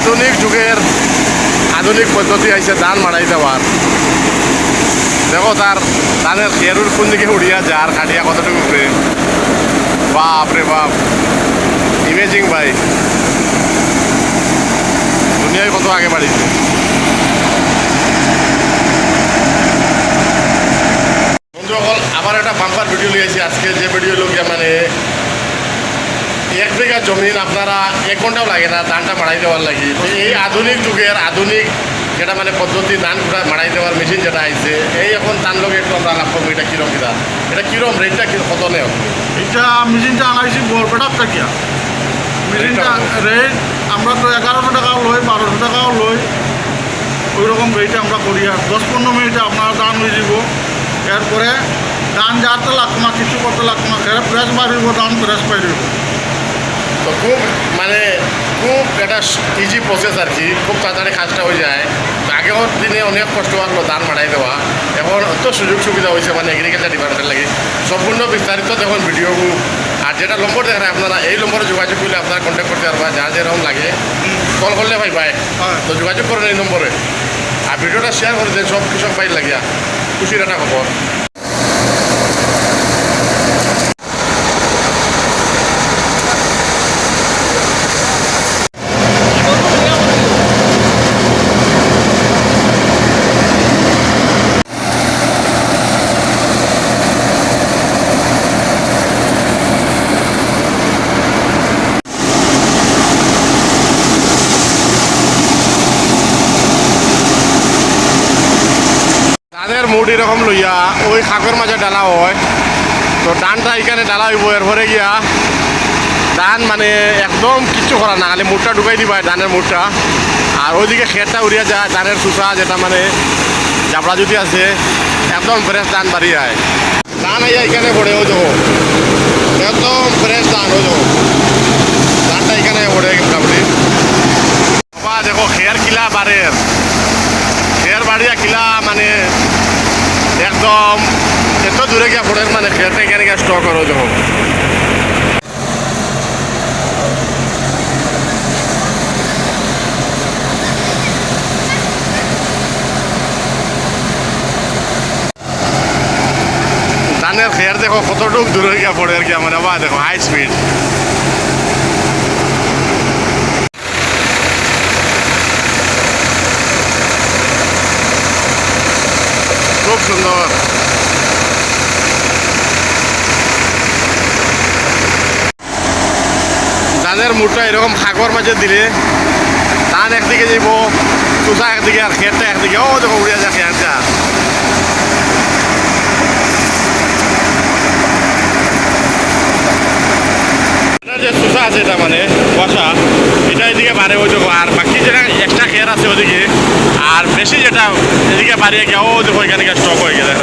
আধুনিক যুগের আধুনিক পদ্ধতি আইছে ধান মাড়াই দেওয়ার। দেখো তার ধানের খেরুর কোন দিকে উড়িয়া যার কাটিয়া কতটুকু উপরে। বাপ রে বাপ, ইমেজিং ভাই, দুনিয়ায় কত আগে বাড়িছে। বন্ধুসকল, আবার একটা বাম্পার ভিডিও লিয়েছি আজকে। যে ভিডিও লোক মানে 1 বিঘা জমিন আপনারা 1 ঘন্টাও লাগে না ধানটা মাড়াই দেওয়ার লাগে। এই আধুনিক যুগের আধুনিক যেটা মানে পদ্ধতি ধান মাড়াই দেওয়ার মেশিন যেটা আইছে, এই এখন ধান লোক একটু আমরা লাভ করবো। এটা কিরম এটা কিরম রেটটা কত নেও? এটা মেশিনটা আনাইছি বরপেটার থাকিয়া। মেশিনটা রেট আমরা তো 1100 টাকাও লই, 1200 টাকাও লই। ওই রকম রেটে আমরা করি। আর 10-15 মিনিটে আপনার ধান হয়ে যাব। এরপরে ধান যাতে লাগতো না, কিছু করতে লাগতো না, ফ্রেশ বাড়িব, ধান ফ্রেশ পাইব। তো খুব মানে খুব একটা ইজি প্রসেস আর কি, খুব তাড়াতাড়ি কাজটা হয়ে যায়। আগের দিনে অনেক কষ্ট লাগলো ধান মাড়াই দেওয়া, এখন অত সুযোগ সুবিধা হয়েছে মানে এগ্রিকালচার ডিপার্টমেন্টের লাগে। সম্পূর্ণ বিস্তারিত দেখুন ভিডিওগুলো। আর যেটা নম্বর দেখেন আপনারা, এই নম্বরে যোগাযোগ করলে আপনারা কন্ট্যাক্ট করতে পারবা। যা যেরকম লাগে কল করলে ভাই তো যোগাযোগ করেন এই নম্বরে। আর ভিডিওটা শেয়ার করে দেন সব কৃষক ভাই লাগিয়া। খুশির একটা খবর। ধানের মুড এরকম লইয়া ওই খাঁকর মাঝে ডালা হয়। তো ধানটা এখানে ডালা হইব, এরপরে গিয়া ধান মানে একদম কিচ্ছু করা না, খালি মুডটা ঢুকাই দিবা ধানের মুডটা। আর ওইদিকে খেরটা উড়িয়া যায়, ধানের চুষা যেটা মানে জাবড়া যদি আছে একদম ফ্রেশ ধান বাড়ি যায়। ধান আইয়া এখানে পড়ে ওই দেখো, একদম ফ্রেশ ধান ওই দেখো, ধানটা এখানে পড়ে মোটামুটি। বাবা দেখো খের কিলা বাড়ের, খের বাড়িয়া কিলা মানে একদম এত দূরে গিয়া পড়ে মানে খেরটা এখানে গিয়ে স্টক করো যখন। ধানের খের দেখো কতটুক দূরে গিয়া পড়ে আর কি মানে। বা দেখো হাই স্পিড, খুব সুন্দর। ধানের মুঠটা এরকম খাগর মাঝে দিলে ধান একদিকে যাইব, চুষা একদিকে আর খেরটা একদিকে। ও দেখো উড়িয়া যায় খেরটা। যে চুষা আছে এটা মানে বসা, এটা এদিকে বাড়ে ওই দেখো। আর বাকি যেটা এক্সট্রা খের আছে ওদিকে, আর বেশি যেটা এদিকে বাড়িয়ে গিয়ে ও দেখো এখানে স্টক হয়ে গেছে।